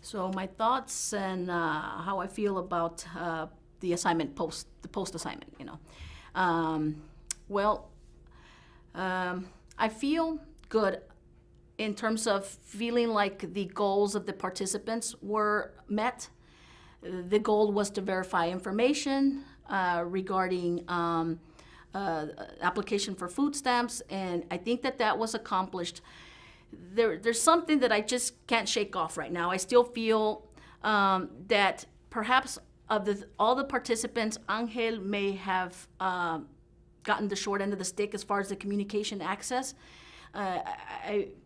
So my thoughts and how I feel about the assignment the post assignment, Well, I feel good in terms of feeling like the goals of the participants were met. The goal was to verify information regarding application for food stamps, and I think that was accomplished. There's something that I just can't shake off right now. I still feel that perhaps of all the participants, Angel may have gotten the short end of the stick as far as the communication access. It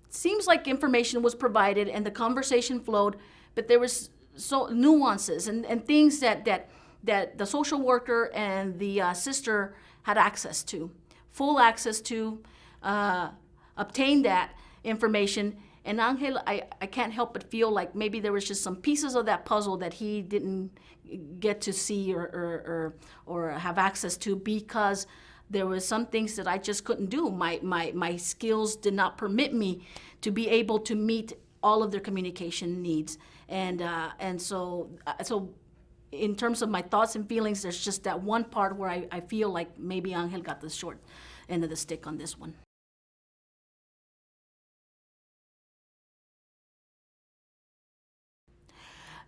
seems like information was provided and the conversation flowed, but there was so nuances and things that the social worker and the sister had access to, full access to, obtain that information. And Angel, I can't help but feel like maybe there was just some pieces of that puzzle that he didn't get to see or have access to because there was some things that I just couldn't do. My skills did not permit me to be able to meet all of their communication needs. And so in terms of my thoughts and feelings, there's just that one part where I feel like maybe Angel got the short end of the stick on this one.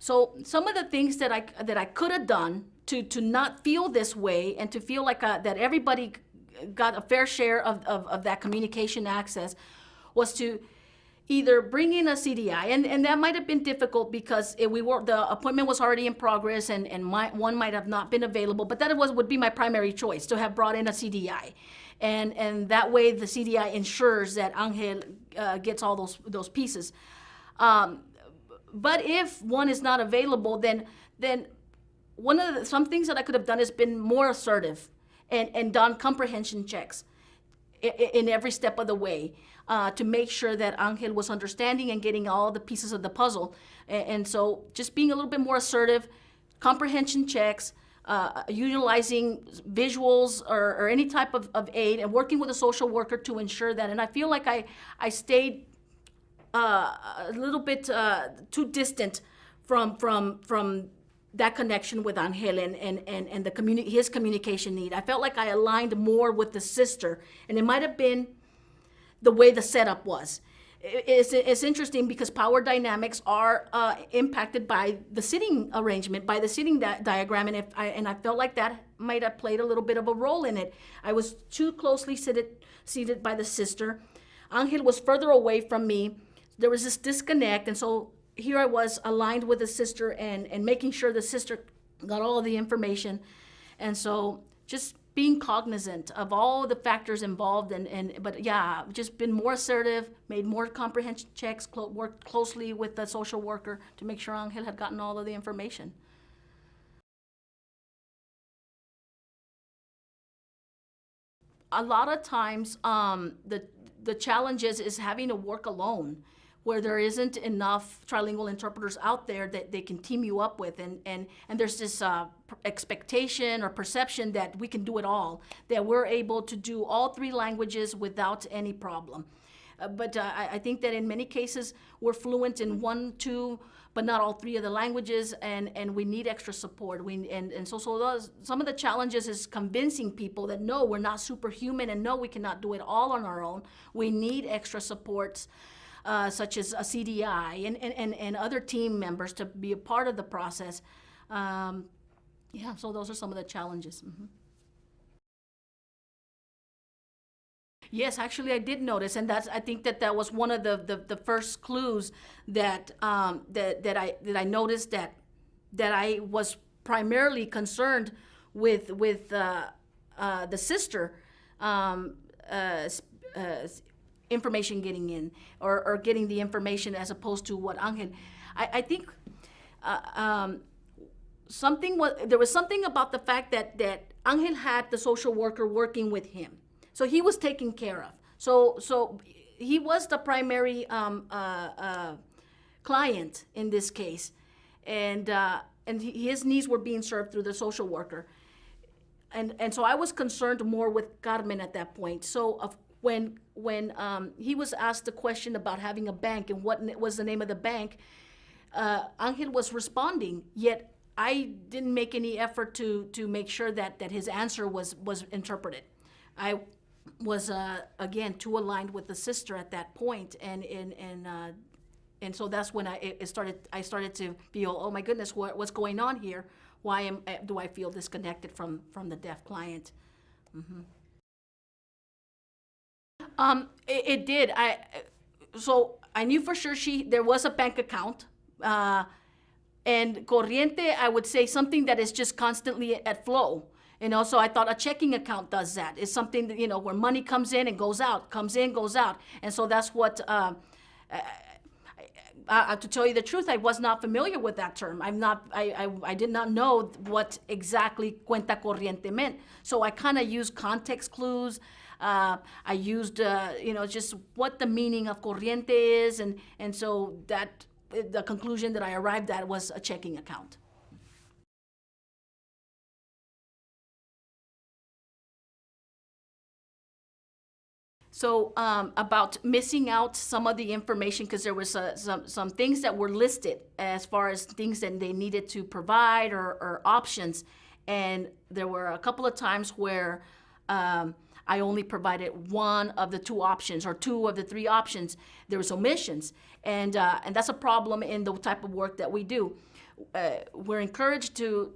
So some of the things that I could have done to not feel this way and to feel like that everybody got a fair share of that communication access was to either bring in a CDI, and that might have been difficult because the appointment was already in progress and one might have not been available, but that would be my primary choice, to have brought in a CDI. And that way the CDI ensures that Angel gets all those pieces. But if one is not available, then some things that I could have done is been more assertive and done comprehension checks in every step of the way to make sure that Angel was understanding and getting all the pieces of the puzzle. And so just being a little bit more assertive, comprehension checks, utilizing visuals or any type of aid, and working with a social worker to ensure that. And I feel like I stayed a little bit too distant from that connection with Angel and his communication need. I felt like I aligned more with the sister, and it might have been the way the setup was. It's interesting because power dynamics are impacted by the sitting arrangement, by the sitting diagram, and I felt like that might have played a little bit of a role in it. I was too closely seated by the sister. Angel was further away from me. There was this disconnect, and so here I was aligned with the sister and making sure the sister got all of the information. And so just being cognizant of all the factors involved, but yeah, just been more assertive, made more comprehension checks, worked closely with the social worker to make sure Angel had gotten all of the information. A lot of times, the challenge is having to work alone, where there isn't enough trilingual interpreters out there that they can team you up with, and there's this expectation or perception that we can do it all, that we're able to do all three languages without any problem. But I think that in many cases we're fluent in one, two, but not all three of the languages, and we need extra support. So some of the challenges is convincing people that no, we're not superhuman, and no, we cannot do it all on our own. We need extra supports. Such as a CDI and other team members to be a part of the process. Yeah, so those are some of the challenges. Mm-hmm. Yes, actually, I did notice, and I think that was one of the first clues that I noticed that I was primarily concerned with the sister. Information getting in or getting the information as opposed to what Angel. I think there was something about the fact that Angel had the social worker working with him, so he was taken care of. So he was the primary client in this case, and his needs were being served through the social worker. And so I was concerned more with Carmen at that point. So when he was asked the question about having a bank and what was the name of the bank, Angel was responding, yet I didn't make any effort to make sure that his answer was interpreted. I was again too aligned with the sister at that point, and so that's when I started to feel, oh my goodness, what's going on here? Why do I feel disconnected from the deaf client? It did. So I knew for sure there was a bank account, and corriente, I would say something that is just constantly at flow. So I thought a checking account does that. It's something that, where money comes in and goes out, comes in, goes out. And so that's what, to tell you the truth, I was not familiar with that term. I did not know what exactly cuenta corriente meant. So I kind of used context clues. I used, just what the meaning of corriente is. And so the conclusion that I arrived at was a checking account. So about missing out some of the information, because there was some things that were listed as far as things that they needed to provide or options. And there were a couple of times where I only provided one of the two options or two of the three options. There was omissions. And that's a problem in the type of work that we do. We're encouraged to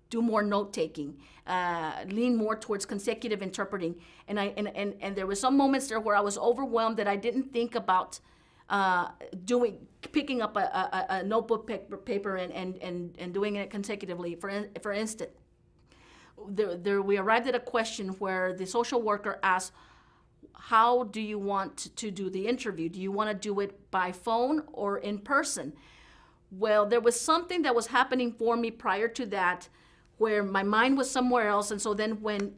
do more note taking, lean more towards consecutive interpreting. And there were some moments there where I was overwhelmed that I didn't think about picking up a notebook paper and doing it consecutively. For instance, we arrived at a question where the social worker asked, how do you want to do the interview? Do you want to do it by phone or in person? Well, there was something that was happening for me prior to that where my mind was somewhere else. And so then when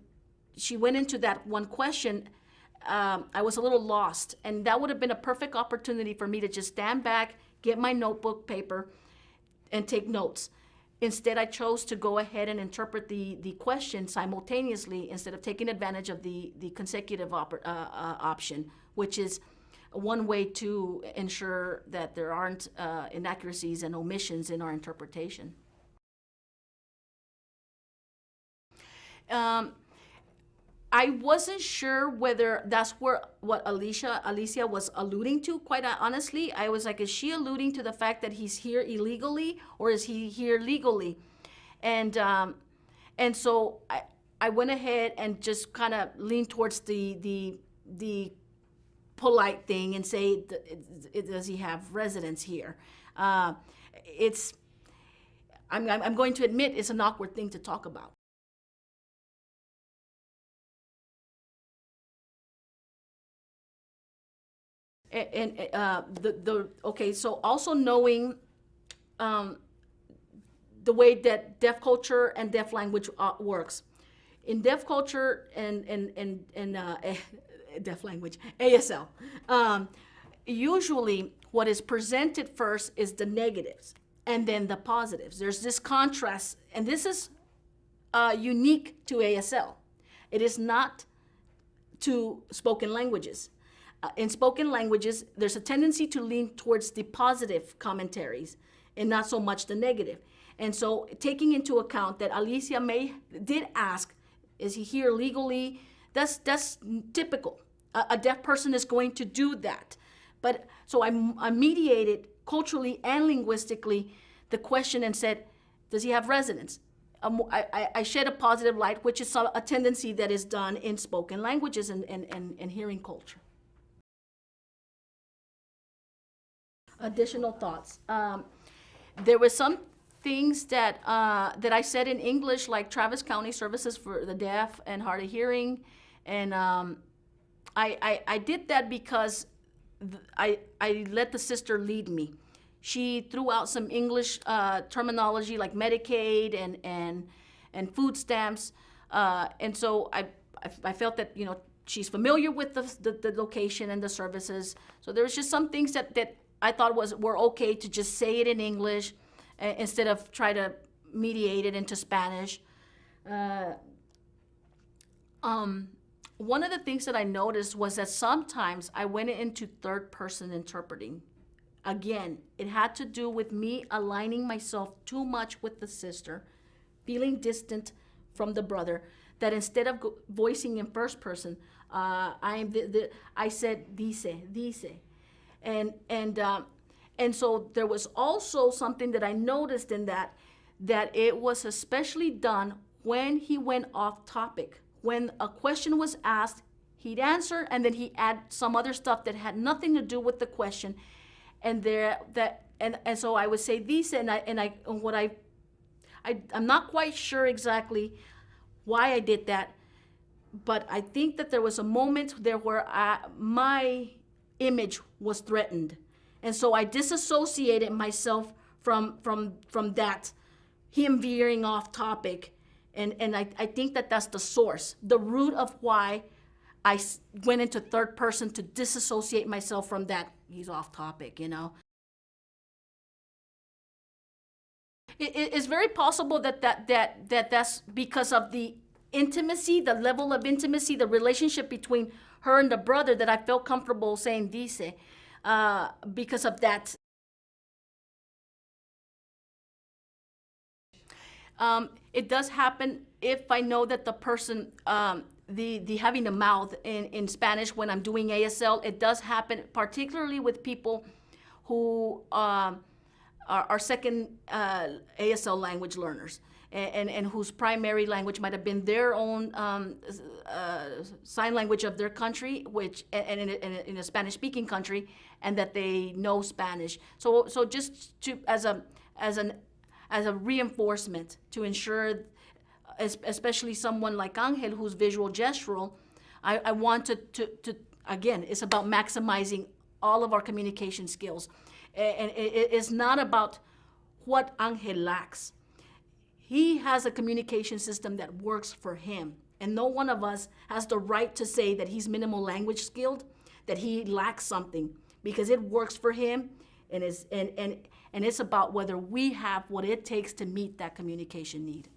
she went into that one question, I was a little lost. And that would have been a perfect opportunity for me to just stand back, get my notebook paper, and take notes. Instead, I chose to go ahead and interpret the question simultaneously instead of taking advantage of the consecutive option, which is one way to ensure that there aren't inaccuracies and omissions in our interpretation. I wasn't sure whether that's what Alicia was alluding to, quite honestly. I was like, is she alluding to the fact that he's here illegally or is he here legally? And so I went ahead and just kind of leaned towards the polite thing and say, does he have residence here? I'm going to admit it's an awkward thing to talk about. Okay, so also knowing the way that deaf culture and deaf language works. In deaf culture and deaf language, ASL, usually what is presented first is the negatives and then the positives. There's this contrast, and this is unique to ASL. It is not to spoken languages. In spoken languages, there's a tendency to lean towards the positive commentaries and not so much the negative. And so taking into account that Alicia did ask, is he here legally? That's typical. A deaf person is going to do that. But so I mediated culturally and linguistically the question and said, does he have residence? I shed a positive light, which is a tendency that is done in spoken languages and hearing culture. Additional thoughts. There were some things that I said in English, like Travis County Services for the Deaf and Hard of Hearing, and I did that because I let the sister lead me. She threw out some English terminology like Medicaid and food stamps, and so I felt that she's familiar with the location and the services. So there was just some things that I thought were okay to just say it in English instead of try to mediate it into Spanish. One of the things that I noticed was that sometimes I went into third person interpreting. Again, it had to do with me aligning myself too much with the sister, feeling distant from the brother, that instead of voicing in first person, I said dice. And so there was also something that I noticed in that it was especially done when he went off topic. When a question was asked, he'd answer and then he'd add some other stuff that had nothing to do with the question. And so I would say these, and I'm not quite sure exactly why I did that, but I think that there was a moment there where my image was threatened, and so I disassociated myself from that, him veering off topic, and I think that that's the source, the root of why I went into third person to disassociate myself from that. He's off topic, you know. It's very possible that's because of the intimacy, the level of intimacy, the relationship between her and the brother, that I felt comfortable saying dice, because of that. It does happen if I know that the person, the having a mouth in Spanish when I'm doing ASL, it does happen particularly with people who are second ASL language learners, and whose primary language might have been their own sign language of their country, which and in a Spanish-speaking country, and that they know Spanish. So just to as a reinforcement to ensure, especially someone like Angel who's visual gestural, I want to again, it's about maximizing all of our communication skills. And it's not about what Angel lacks. He has a communication system that works for him. And no one of us has the right to say that he's minimal language skilled, that he lacks something, because it works for him, and it's about whether we have what it takes to meet that communication need.